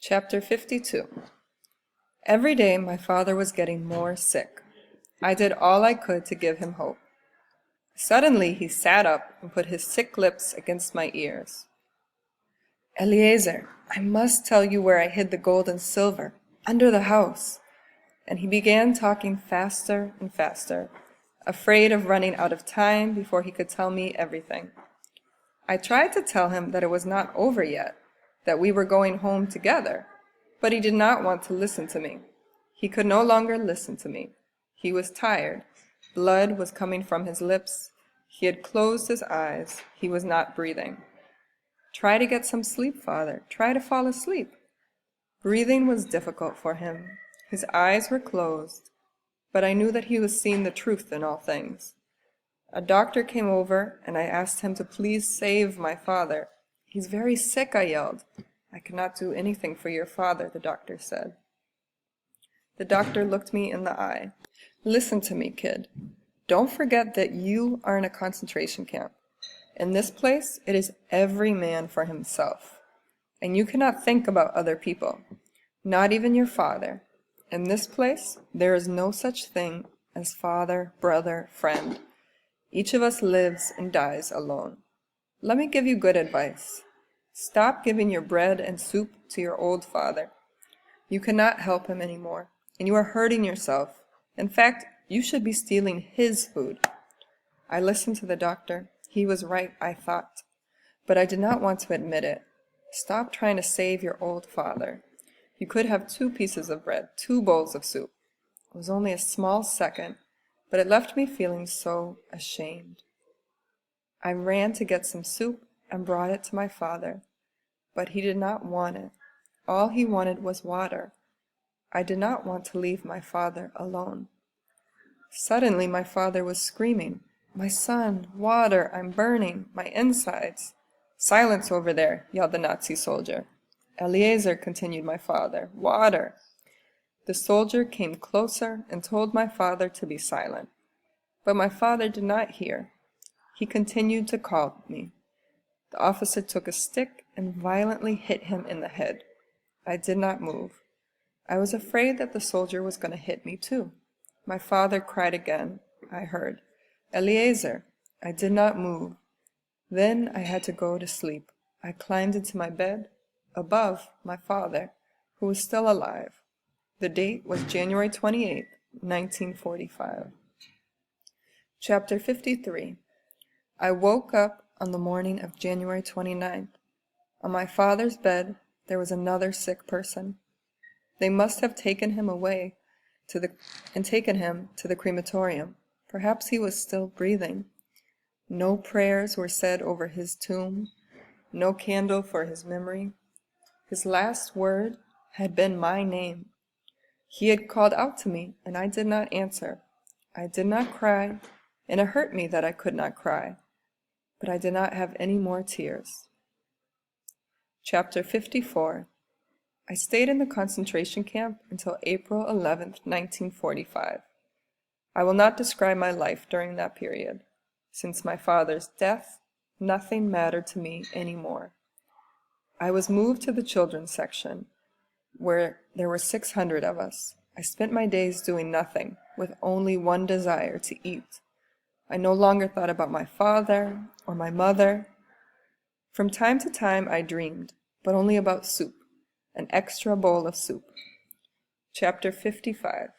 Chapter 52. Every day my father was getting more sick. I did all I could to give him hope. Suddenly he sat up and put his sick lips against my ears. "Eliezer, I must tell you where I hid the gold and silver, under the house." And he began talking faster and faster, afraid of running out of time before he could tell me everything. I tried to tell him that it was not over yet, that we were going home together, but he did not want to listen to me. He could no longer listen to me. He was tired. Blood was coming from his lips. He had closed his eyes. He was not breathing. "Try to get some sleep, Father. Try to fall asleep." Breathing was difficult for him. His eyes were closed, but I knew that he was seeing the truth in all things. A doctor came over, and I asked him to please save my father. "He's very sick," I yelled. "I cannot do anything for your father," the doctor said. The doctor looked me in the eye. "Listen to me, kid. Don't forget that you are in a concentration camp. In this place, it is every man for himself. And you cannot think about other people, not even your father. In this place, there is no such thing as father, brother, friend. Each of us lives and dies alone. Let me give you good advice. Stop giving your bread and soup to your old father. You cannot help him anymore, and you are hurting yourself. In fact, you should be stealing his food." I listened to the doctor. He was right, I thought, but I did not want to admit it. Stop trying to save your old father. You could have 2 pieces of bread, 2 bowls of soup. It was only a small second, but it left me feeling so ashamed. I ran to get some soup and brought it to my father, but he did not want it. All he wanted was water. I did not want to leave my father alone. Suddenly my father was screaming, "My son, water, I'm burning, my insides." "Silence over there," yelled the Nazi soldier. "Eliezer," continued my father, "water." The soldier came closer and told my father to be silent. But my father did not hear. He continued to call me. The officer took a stick and violently hit him in the head. I did not move. I was afraid that the soldier was going to hit me too. My father cried again. I heard, "Eliezer." I did not move. Then I had to go to sleep. I climbed into my bed. Above, my father, who was still alive. The date was January 28, 1945. Chapter 53. I woke up on the morning of January 29th. On my father's bed, there was another sick person. They must have taken him away taken him to the crematorium. Perhaps he was still breathing. No prayers were said over his tomb, no candle for his memory. His last word had been my name. He had called out to me, and I did not answer. I did not cry, and it hurt me that I could not cry. But I did not have any more tears. Chapter 54. I stayed in the concentration camp until April 11th, 1945. I will not describe my life during that period. Since my father's death, nothing mattered to me anymore. I was moved to the children's section, where there were 600 of us. I spent my days doing nothing, with only one desire: to eat. I no longer thought about my father or my mother. From time to time I dreamed, but only about soup, an extra bowl of soup. Chapter 55.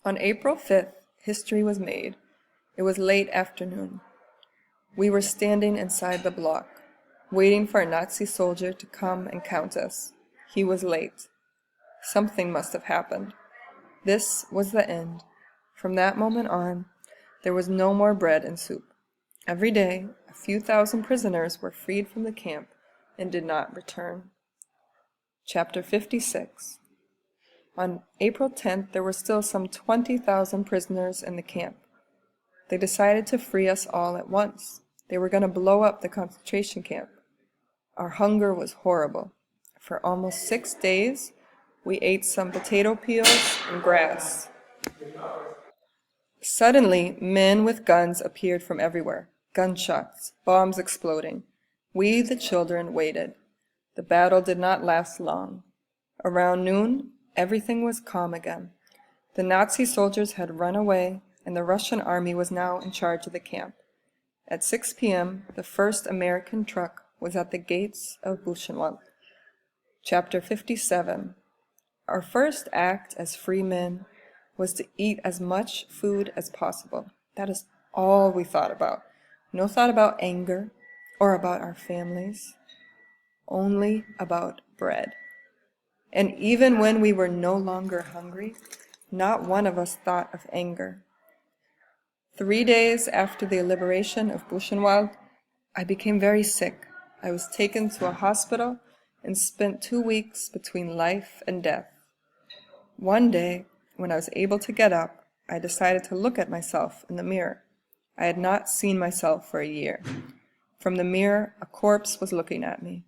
On April 5th, history was made. It was late afternoon. We were standing inside the block, waiting for a Nazi soldier to come and count us. He was late. Something must have happened. This was the end. From that moment on, there was no more bread and soup. Every day, a few thousand prisoners were freed from the camp and did not return. Chapter 56. On April 10th, there were still some 20,000 prisoners in the camp. They decided to free us all at once. They were going to blow up the concentration camp. Our hunger was horrible. For almost 6 days, we ate some potato peels and grass. Suddenly, men with guns appeared from everywhere. Gunshots, bombs exploding. We, the children, waited. The battle did not last long. Around noon, everything was calm again. The Nazi soldiers had run away, and the Russian army was now in charge of the camp. At 6 p.m., the first American truck was at the gates of Buchenwald. Chapter 57. Our first act as free men was to eat as much food as possible. That is all we thought about. No thought about anger or about our families. Only about bread. And even when we were no longer hungry, not one of us thought of anger. 3 days after the liberation of Buchenwald, I became very sick. I was taken to a hospital and spent 2 weeks between life and death. One day, when I was able to get up, I decided to look at myself in the mirror. I had not seen myself for a year. From the mirror, a corpse was looking at me.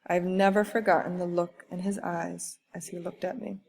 I have never forgotten the look in his eyes as he looked at me.